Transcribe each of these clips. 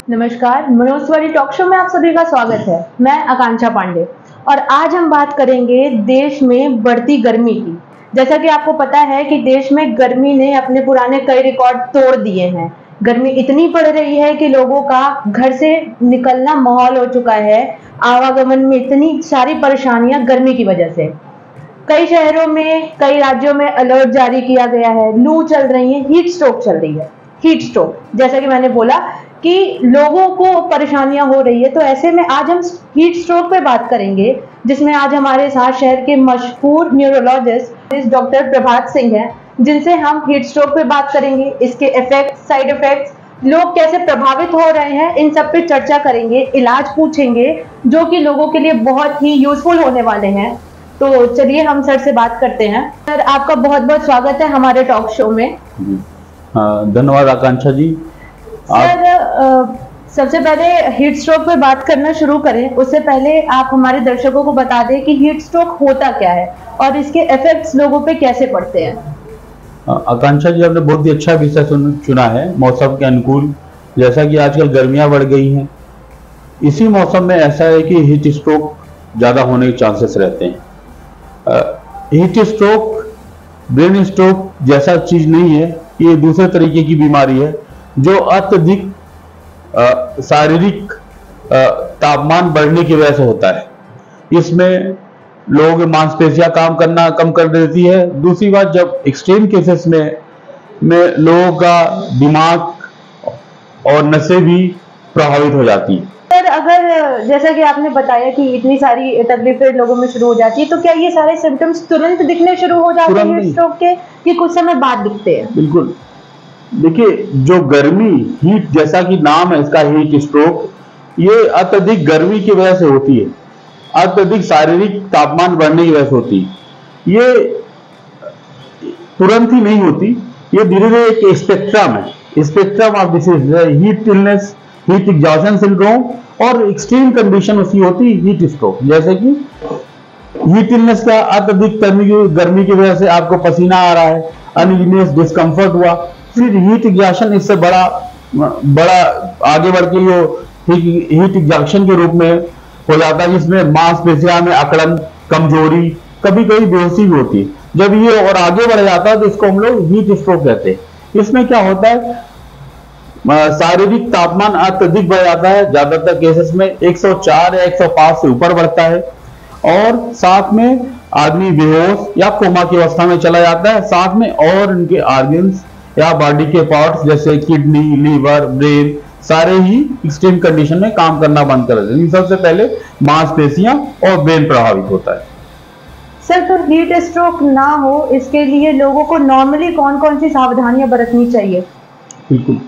नमस्कार, मनोस्वरी talk show में आप सभी का स्वागत है। मैं आकांक्षा पांडे और आज हम बात करेंगे देश में बढ़ती गर्मी की। जैसा कि आपको पता है कि देश में गर्मी ने अपने पुराने कई रिकॉर्ड तोड़ दिए हैं। गर्मी इतनी पड़ रही है कि लोगों का घर से निकलना माहौल हो चुका है। आवागमन में इतनी सारी परेशानियां गर्मी की वजह से। कई शहरों में, कई राज्यों में अलर्ट जारी किया गया है। लू चल रही है, हीट स्ट्रोक चल रही है। हीट स्ट्रोक, जैसा कि मैंने बोला कि लोगों को परेशानियां हो रही है, तो ऐसे में आज हम हीट स्ट्रोक पे बात करेंगे, जिसमें आज हमारे साथ शहर के मशहूर न्यूरोलॉजिस्ट डॉक्टर प्रभात सिंह हैं, जिनसे हम हीट स्ट्रोक पे बात करेंगे। इसके इफेक्ट्स, साइड इफेक्ट्स, लोग कैसे प्रभावित हो रहे हैं, इन सब पे चर्चा करेंगे, इलाज पूछेंगे, जो कि लोगों के लिए बहुत ही यूजफुल होने वाले हैं। तो चलिए हम सर से बात करते हैं। सर, आपका बहुत बहुत स्वागत है हमारे टॉक शो में। धन्यवाद आकांक्षा जी। सर, सबसे पहले हीट स्ट्रोक पे बात करना शुरू करें, उससे पहले आप हमारे दर्शकों को बता दें कि हीट स्ट्रोक होता क्या है और इसके इफेक्ट्स लोगों पे कैसे पड़ते हैं। आकांक्षा जी, आपने बहुत ही अच्छा विषय चुना है, मौसम के अनुकूल। जैसा कि आजकल गर्मियां बढ़ गई हैं, इसी मौसम में ऐसा है कि हीट स्ट्रोक ज़्यादा होने के चांसेस रहते हैं। हीट स्ट्रोक ब्रेन स्ट्रोक जैसा चीज़ नहीं है, ये दूसरे तरीके की बीमारी है जो अत्यधिक शारीरिक तापमान बढ़ने की वजह से होता है। इसमें लोगों की मांसपेशियां काम करना कम कर देती है। दूसरी बात, जब एक्सट्रीम केसेस में लोगों का दिमाग और नसें भी प्रभावित हो जाती है। सर, अगर जैसा कि आपने बताया कि इतनी सारी तकलीफें लोगों में शुरू हो जाती है, तो क्या ये सारे सिम्टम्स तुरंत दिखने शुरू हो जाते हैं हीट स्ट्रोक के, कि कुछ समय बाद दिखते हैं? बिल्कुल। देखिए, जो गर्मी, हीट, जैसा कि नाम है इसका हीट स्ट्रोक, ये अत्यधिक गर्मी की वजह से होती है, अत्यधिक शारीरिक तापमान बढ़ने की वजह से होती है। ये तुरंत ही नहीं होती, ये धीरे धीरे एक स्पेक्ट्रम है, स्पेक्ट्रम ऑफ डिसीज है। Heat illness, heat exhaustion syndrome और एक्सट्रीम कंडीशन उसकी होती है हीट स्ट्रोक। जैसे कि हीट इलनेस का अत्यधिक गर्मी की वजह से आपको पसीना आ रहा है, अनइजीनेस, डिस्कम्फर्ट हुआ। फिर हीट एग्जॉशन इससे बड़ा आगे बढ़ के हीट एग्जॉशन के रूप में हो जाता है, जिसमें मांसपेशियों में अकड़न, कमजोरी, कभी कभी बेहोशी भी होती है। जब ये और आगे बढ़ जाता है तो इसको हम लोग हीट स्ट्रोक कहते हैं। इसमें क्या होता है, शारीरिक तापमान अत्यधिक बढ़ जाता है। ज्यादातर केसेस में 104 या 105 से ऊपर बढ़ता है और साथ में आदमी बेहोश या कोमा की अवस्था में चला जाता है। साथ में और इनके ऑर्गन्स या बॉडी के पार्ट्स जैसे किडनी, लीवर, ब्रेन, सारे ही एक्सट्रीम कंडीशन में काम करना बंद कर देते हैं। सबसे पहले मांसपेशियां और ब्रेन प्रभावित होता है। सर, तो हीट स्ट्रोक ना हो, इसके लिए लोगों को नॉर्मली कौन कौन सी सावधानियां बरतनी चाहिए? बिल्कुल।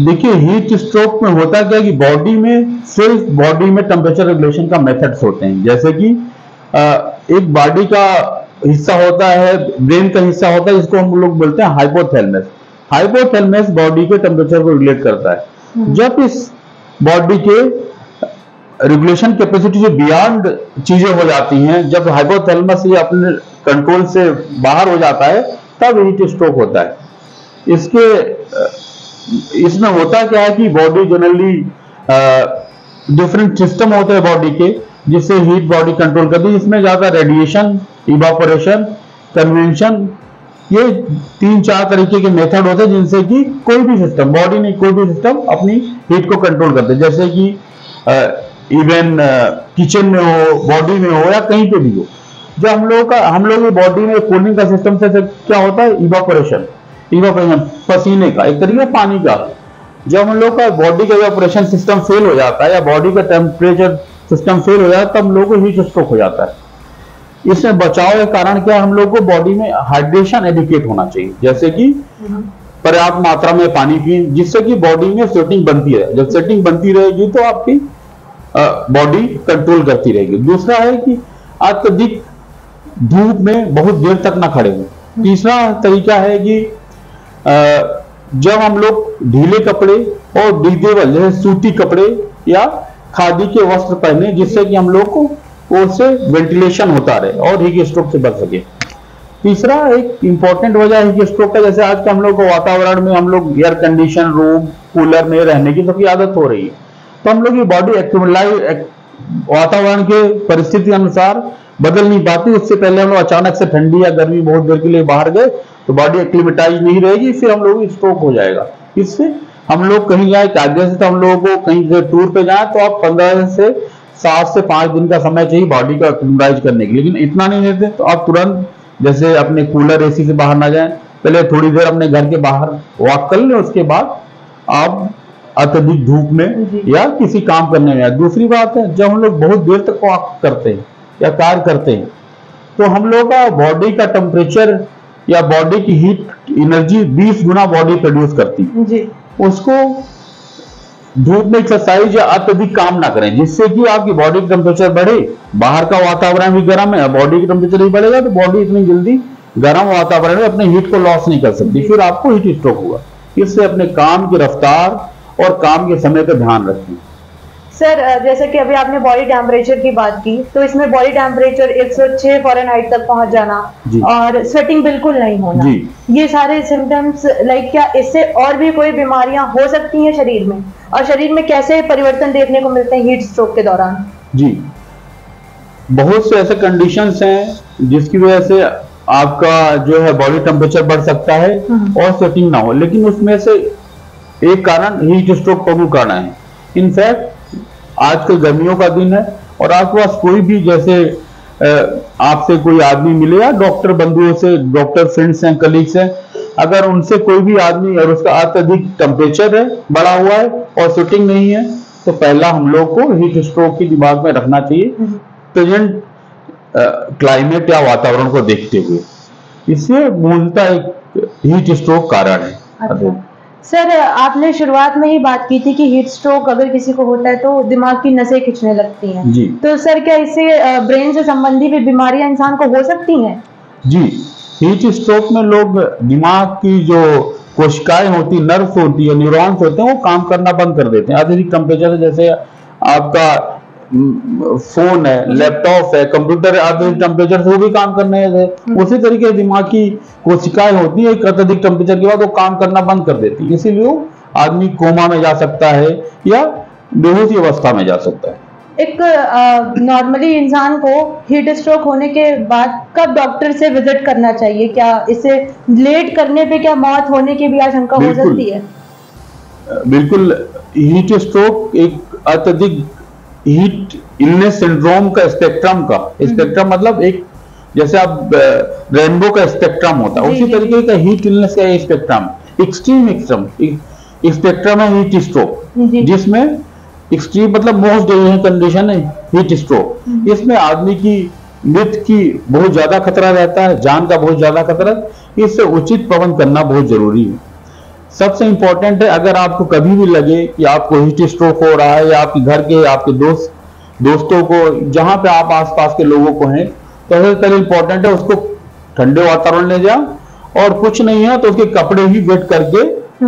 देखिए, हीट स्ट्रोक में होता क्या कि बॉडी में टेम्परेचर रेगुलेशन का मेथड्स होते हैं। जैसे कि एक बॉडी का हिस्सा होता है, ब्रेन का हिस्सा होता है, जिसको हम लोग बोलते हैं हाइपोथैलेमस। हाइपोथैलेमस बॉडी के टेम्परेचर को रेगुलेट करता है। जब इस बॉडी के रेगुलेशन कैपेसिटी से बियॉन्ड चीजें हो जाती हैं, जब हाइपोथैलेमस ये अपने कंट्रोल से बाहर हो जाता है, तब हीट स्ट्रोक होता है। इसमें होता क्या है कि बॉडी जनरली डिफरेंट सिस्टम होते हैं बॉडी के, जिससे हीट बॉडी कंट्रोल करती है। इसमें ज्यादा रेडिएशन, इवापोरेशन, कन्वेंशन, ये 3-4 तरीके के मेथड होते हैं जिनसे कि कोई भी सिस्टम, बॉडी नहीं, कोई भी सिस्टम अपनी हीट को कंट्रोल करते हैं। जैसे कि इवन किचन में हो, बॉडी में हो या कहीं पे भी हो। जो हम लोग बॉडी में कूलिंग का सिस्टम से क्या होता है, इवापोरेशन पसीने का, एक तरीके पानी का। जब हम लोग का बॉडी का इवापोरेशन सिस्टम फेल हो जाता है या बॉडी का टेम्परेचर सिस्टम फेल हो जाता है, तब हम लोग को हीट स्ट्रोक हो जाता है। इसमें बचाव के कारण क्या, हम लोग को बॉडी में हाइड्रेशन एडिक्वेट होना चाहिए। जैसे कि पर्याप्त मात्रा में पानी पिए, जिससे कि बॉडी में स्वेटिंग बनती रहे। जब स्वेटिंग बनती रहेगी तो आपकी बॉडी कंट्रोल करती रहेगी। दूसरा है कि अत्यधिक धूप में बहुत देर तक ना खड़े हो। तीसरा तरीका है कि जब हम लोग ढीले कपड़े और ब्रीदेबल जैसे सूती कपड़े या खादी के वस्त्र पहने, जिससे कि हम लोग को उससे वेंटिलेशन होता रहे और हीट स्ट्रोक से बच सके। तीसरा एक इम्पोर्टेंट वजह है हीट स्ट्रोक का, जैसे आज के हम लोग को वातावरण में हम लोग एयर कंडीशन रूम कूलर में रहने की सबकी आदत हो रही है, तो हम लोग की बॉडी वातावरण के परिस्थिति अनुसार बदल नहीं पाती। उससे पहले हम लोग अचानक से ठंडी या गर्मी बहुत देर के लिए बाहर गए तो बॉडी एक्लिमेटाइज नहीं रहेगी, फिर हम लोग स्ट्रोक हो जाएगा। इससे हम लोग कहीं जाए कायदे से, तो हम लोगों को कहीं से टूर पे जाए तो आप 15 से 7 से 5 दिन का समय चाहिए बॉडी को एक्लिमेटाइज करने के लिए, लेकिन इतना नहीं लेते तो आप तुरंत जैसे अपने कूलर एसी से बाहर ना जाएं, पहले थोड़ी देर अपने घर के बाहर वॉक कर लें, उसके बाद आप अत्यधिक धूप में या किसी काम करने में। दूसरी बात है, जब हम लोग बहुत देर तक वॉक करते हैं या कार्य करते हैं तो हम लोग का बॉडी का टेम्परेचर या बॉडी की हीट एनर्जी 20 गुना बॉडी प्रोड्यूस करती है जी। उसको धूप में एक्सरसाइज या अत्यधिक काम ना करें, जिससे कि आपकी बॉडी का टेम्परेचर बढ़े। बाहर का वातावरण भी गर्म है, बॉडी का टेम्परेचर ही बढ़ेगा तो बॉडी इतनी जल्दी गर्म वातावरण में अपने हीट को लॉस नहीं कर सकती, फिर आपको हीट स्ट्रोक होगा। इससे अपने काम की रफ्तार और काम के समय का ध्यान रखें। सर, जैसे कि अभी आपने बॉडी टेम्परेचर की बात की, तो इसमें बॉडी टेम्परेचर 106 फ़ारेनहाइट तक पहुंच जाना और स्वेटिंग बिल्कुल नहीं होना, ये सारे सिम्टम्स लाइक क्या इससे और भी कोई बीमारियां हो सकती हैं शरीर में, और शरीर में कैसे परिवर्तन देखने को मिलते हैं हीट स्ट्रोक के दौरान? जी, बहुत से ऐसे कंडीशंस हैं जिसकी वजह से आपका जो है बॉडी टेम्परेचर बढ़ सकता है और स्वेटिंग ना हो, लेकिन उसमें से एक कारण हीट स्ट्रोक प्रमुख कारण है। इनफैक्ट आजकल गर्मियों का दिन है और आपके पास कोई भी जैसे आपसे कोई आदमी मिले या डॉक्टर बंधुओं से, डॉक्टर फ्रेंड्स हैं, कलीग्स हैं, अगर उनसे कोई भी आदमी और उसका अत्यधिक टेम्परेचर है बढ़ा हुआ है और स्वेटिंग नहीं है, तो पहला हम लोग को हीट स्ट्रोक की दिमाग में रखना चाहिए प्रेजेंट क्लाइमेट या वातावरण को देखते हुए। इससे मूलतः एक हीट स्ट्रोक कारण है। अच्छा। सर, आपने शुरुआत में ही बात की थी कि हीट स्ट्रोक अगर किसी को होता है तो दिमाग की नसें खिंचने लगती हैं जी। तो सर, क्या इससे ब्रेन से संबंधी भी बीमारियां इंसान को हो सकती हैं? जी, हीट स्ट्रोक में लोग दिमाग की जो कोशिकाएं होती, नर्व्स होती है, न्यूरॉन्स होते हैं, वो काम करना बंद कर देते हैं। अत्यधिक टेम्परेचर, जैसे आपका फोन है, लैपटॉप है, कंप्यूटर है, अत्यधिक टेम्परेचर से वो भी काम करने है। उसी तरीके दिमाग की कोशिकाएं होती है, एक टेम्परेचर के बाद वो काम करना बंद कर देती है, इसीलिए वो आदमी कोमा में जा सकता है या बेहोशी अवस्था में जा सकता है। एक नॉर्मली इंसान को हीट स्ट्रोक होने के बाद कब डॉक्टर से विजिट करना चाहिए? क्या इसे लेट करने पे क्या मौत होने की भी आशंका हो सकती है? बिल्कुल, हीट स्ट्रोक एक अत्यधिक हीट इलनेस सिंड्रोम का स्पेक्ट्रम मतलब एक जैसे आप रेनबो का स्पेक्ट्रम होता है, उसी तरीके का हीट इलनेस का स्पेक्ट्रम, एक्सट्रीम स्पेक्ट्रम है हीट स्ट्रोक, जिसमें एक्सट्रीम मतलब मोस्ट डेंजरस कंडीशन है हीट स्ट्रोक। इसमें आदमी की मृत्यु की बहुत ज्यादा खतरा रहता है, जान का बहुत ज्यादा खतरा। इससे उचित प्रबंध करना बहुत जरूरी है। सबसे इंपॉर्टेंट है, अगर आपको कभी भी लगे कि आपको हीट स्ट्रोक हो रहा है या आपके घर के आपके दोस्तों को, जहां पे आप आसपास के लोगों को हैं, तो सबसे पहले इंपॉर्टेंट है उसको ठंडे वातावरण ले जाओ, और कुछ नहीं है तो उसके कपड़े ही वेट करके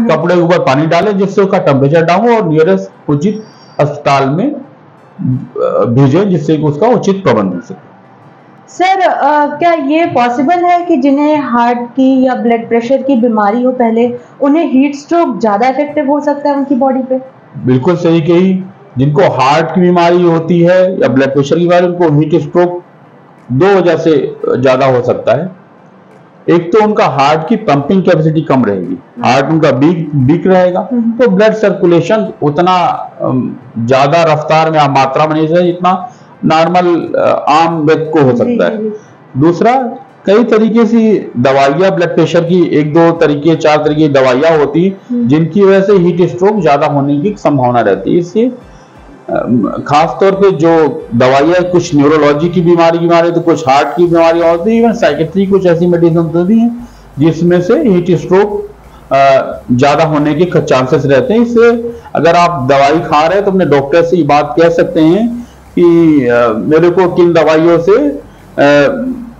कपड़े के ऊपर पानी डालें, जिससे उसका टेम्परेचर डाउन हो, और नियरेस्ट उचित अस्पताल में भेजें, जिससे कि उसका उचित प्रबंध हो सके। सर, क्या ये पॉसिबल है कि जिन्हें हार्ट की या ब्लड प्रेशर की बीमारी हो पहले, उन्हें हीट स्ट्रोक ज्यादा इफेक्टिव हो सकता है उनकी बॉडी पे? बिल्कुल सही कही। जिनको हार्ट की बीमारी होती है या ब्लड प्रेशर की बीमारी, उनको हीट स्ट्रोक 2 वजह से ज्यादा हो सकता है। एक तो उनका हार्ट की पंपिंग कैपेसिटी कम रहेगी, हार्ट उनका वीक रहेगा, तो ब्लड सर्कुलेशन उतना ज्यादा रफ्तार में मात्रा में नहीं रहेगा जितना नॉर्मल आम व्यक्ति को हो सकता है। दूसरा, कई तरीके से दवाइयां ब्लड प्रेशर की 1-2 तरीके 4 तरीके की दवाइयां होती जिनकी वजह से हीट स्ट्रोक ज्यादा होने की संभावना रहती है। इससे खास तौर पे जो दवाइयां, कुछ न्यूरोलॉजी की बीमारी तो कुछ हार्ट की बीमारियां होती है, इवन साइकेट्री कुछ ऐसी मेडिसिन होती हैं जिसमें से हीट स्ट्रोक ज्यादा होने के चांसेस रहते हैं। इससे अगर आप दवाई खा रहे हैं तो अपने डॉक्टर से ये बात कह सकते हैं कि मेरे को किन दवाइयों से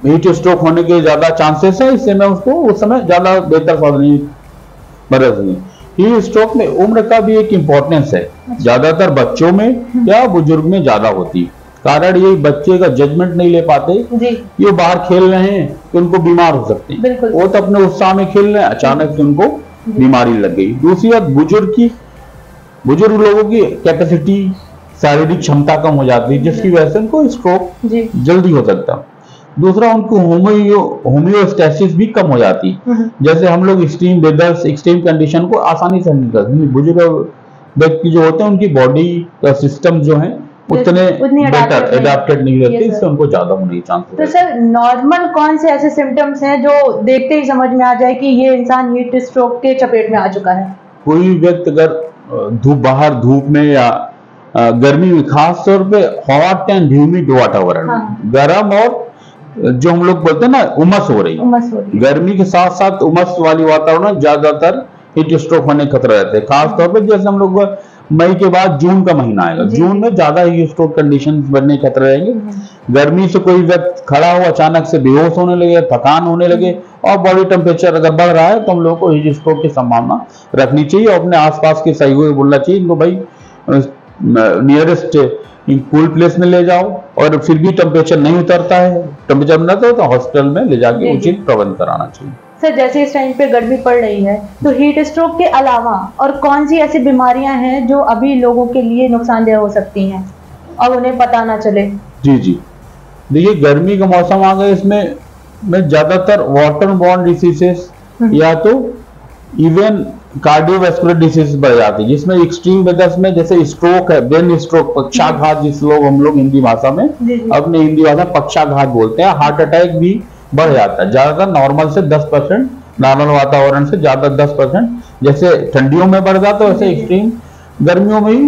हीट स्ट्रोक होने के ज्यादा चांसेस है, इससे मैं उसको उस समय ज्यादा बेहतर सावधानी बरतनी। हीट स्ट्रोक में उम्र का भी एक इम्पोर्टेंस है, ज्यादातर बच्चों में या बुजुर्ग में ज्यादा होती है, कारण यही बच्चे का जजमेंट नहीं ले पाते जी। ये बाहर खेल रहे हैं तो उनको बीमार हो सकते हैं। बिल्कुल। वो तो अपने उत्साह में खेल रहे हैं, अचानक से उनको बीमारी लग गई। दूसरी बात, बुजुर्ग लोगों की कैपेसिटी, शारीरिक क्षमता कम हो जाती है, जिसकी वजह से उनको स्ट्रोक जल्दी हो सकता है। दूसरा, उनको होम्योस्टैसिस भी कम हो जाती है। जैसे हम लोग एक्सट्रीम वेदर्स, एक्सट्रीम कंडीशन को आसानी से हैंडल करते हैं। बुजुर्ग व्यक्ति जो होते हैं उनकी बॉडी का सिस्टम जो है उतने बेटर एडाप्टेड नहीं रहते, इससे उनको ज्यादा होने के चांस। तो सर, नॉर्मल कौन से ऐसे सिम्टम्स हैं जो देखते ही समझ में आ जाए कि ये इंसान हीट स्ट्रोक के चपेट में आ चुका है? कोई व्यक्ति अगर बाहर धूप में या गर्मी में, खास तौर पे हॉट एंड ह्यूमिड वातावरण, गर्म और जो हम लोग बोलते हैं ना उमस हो रही है, गर्मी के साथ साथ उमस वाली वातावरण ज्यादातर हीट स्ट्रोक होने का खतरा रहते हैं। खास तौर पे जैसे हम लोग मई के बाद जून का महीना आएगा, जून में ज्यादा हीट स्ट्रोक कंडीशन बनने के खतरे रहेंगे। गर्मी से कोई व्यक्ति खड़ा हो, अचानक से बेहोश होने लगे, थकान होने लगे और बॉडी टेम्परेचर अगर बढ़ रहा है तो हम लोगों को हीट स्ट्रोक की संभावना रखनी चाहिए और अपने आसपास के सहयोगी बोलना चाहिए इनको, भाई नियरेस्ट कूल प्लेस में ले जाओ। और फिर भी टेम्परेचर नहीं उतरता है, टेम्परेचर नहीं उतरता तो हॉस्पिटल में ले जाके उचित प्रबंध कराना चाहिए। सर, जैसे इस टाइम पे गर्मी पड़ रही है तो हीट स्ट्रोक के अलावा और कौन सी ऐसी बीमारियां हैं जो अभी लोगों के लिए नुकसानदेह हो सकती हैं और उन्हें पता ना चले? जी, देखिए गर्मी का मौसम आ गया, इसमें ज्यादातर वाटर बॉर्न डिसीजेस या तो इवन कार्डियोवैस्कुलर डिसीज बढ़ जाती है, जिसमें एक्सट्रीम वेदर्स में जैसे स्ट्रोक है, ब्रेन स्ट्रोक, पक्षाघात, जिस लोग हम लोग हिंदी भाषा में अपने हिंदी भाषा पक्षाघात बोलते हैं, हार्ट अटैक भी बढ़ जाता है। ज्यादातर नॉर्मल से 10%, नॉर्मल वातावरण से ज्यादा 10%, जैसे ठंडियों में बढ़ जाता है वैसे एक्सट्रीम गर्मियों में ही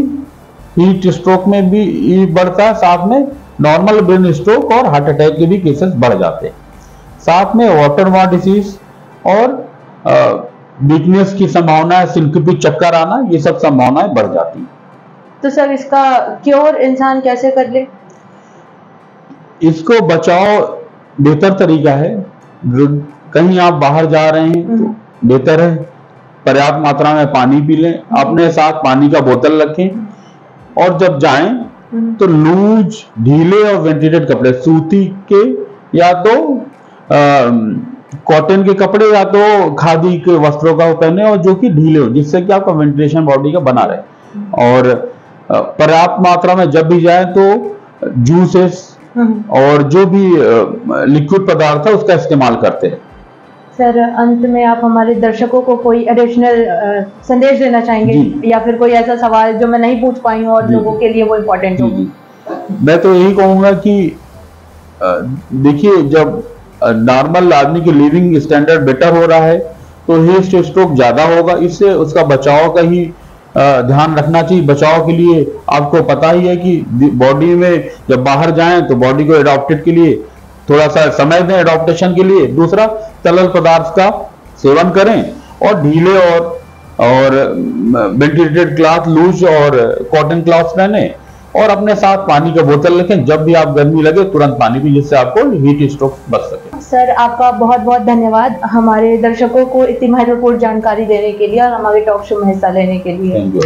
हीट स्ट्रोक में भी बढ़ता है। साथ में नॉर्मल ब्रेन स्ट्रोक और हार्ट अटैक के भी केसेस बढ़ जाते हैं। साथ में वाटरबॉर्न डिसीज और वीकनेस की संभावना है, सिंकोपी, चक्कर आना, ये सब संभावनाएं बढ़ जाती है। तो सर, इसका क्योर इंसान कैसे कर ले? इसको बचाव बेहतर तरीका है, कहीं आप बाहर जा रहे हैं तो बेहतर है पर्याप्त मात्रा में पानी पी लें, अपने साथ पानी का बोतल रखें और जब जाएं तो लूज, ढीले और वेंटिलेटेड कपड़े, सूती के या तो कॉटन के कपड़े या तो खादी के वस्त्रों का पहने और जो कि ढीले हो, जिससे कि आपका वेंटिलेशन बॉडी का बना रहे। और पर्याप्त मात्रा में जब भी जाए तो जूसेस और जो भी लिक्विड पदार्थ है उसका इस्तेमाल करते हैं। सर, अंत में आप हमारे दर्शकों को कोई एडिशनल संदेश देना चाहेंगे या फिर कोई ऐसा सवाल जो मैं नहीं पूछ पाई हूँ और लोगों के लिए वो इम्पोर्टेंट हो? मैं तो यही कहूंगा कि देखिए, जब नॉर्मल आदमी की लिविंग स्टैंडर्ड बेटर हो रहा है तो हीट स्ट्रोक ज्यादा होगा, इससे उसका बचाव का ही ध्यान रखना चाहिए। बचाव के लिए आपको पता ही है कि बॉडी में जब बाहर जाएं तो बॉडी को एडॉप्टेड के लिए थोड़ा सा समय दें, एडॉप्टेशन के लिए। दूसरा, तरल पदार्थ का सेवन करें और ढीले और वेंटिलेटेड क्लॉथ, लूज और कॉटन क्लॉथ पहने और अपने साथ पानी का बोतल रखें। जब भी आप गर्मी लगे तुरंत पानी पी, जिससे आपको हीट स्ट्रोक बच सके। सर, आपका बहुत बहुत धन्यवाद हमारे दर्शकों को इतनी महत्वपूर्ण जानकारी देने के लिए और हमारे टॉक शो में हिस्सा लेने के लिए।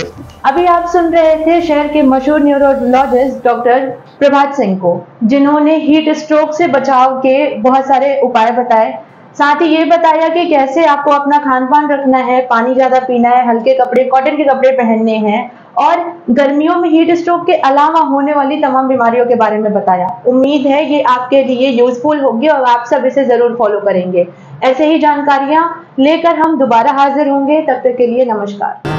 अभी आप सुन रहे थे शहर के मशहूर न्यूरोलॉजिस्ट डॉक्टर प्रभात सिंह को, जिन्होंने हीट स्ट्रोक से बचाव के बहुत सारे उपाय बताए। साथ ही ये बताया कि कैसे आपको अपना खान पान रखना है, पानी ज्यादा पीना है, हल्के कपड़े, कॉटन के कपड़े पहनने हैं और गर्मियों में हीट स्ट्रोक के अलावा होने वाली तमाम बीमारियों के बारे में बताया। उम्मीद है ये आपके लिए यूजफुल होगी और आप सब इसे जरूर फॉलो करेंगे। ऐसे ही जानकारियां लेकर हम दोबारा हाजिर होंगे, तब तक के लिए नमस्कार।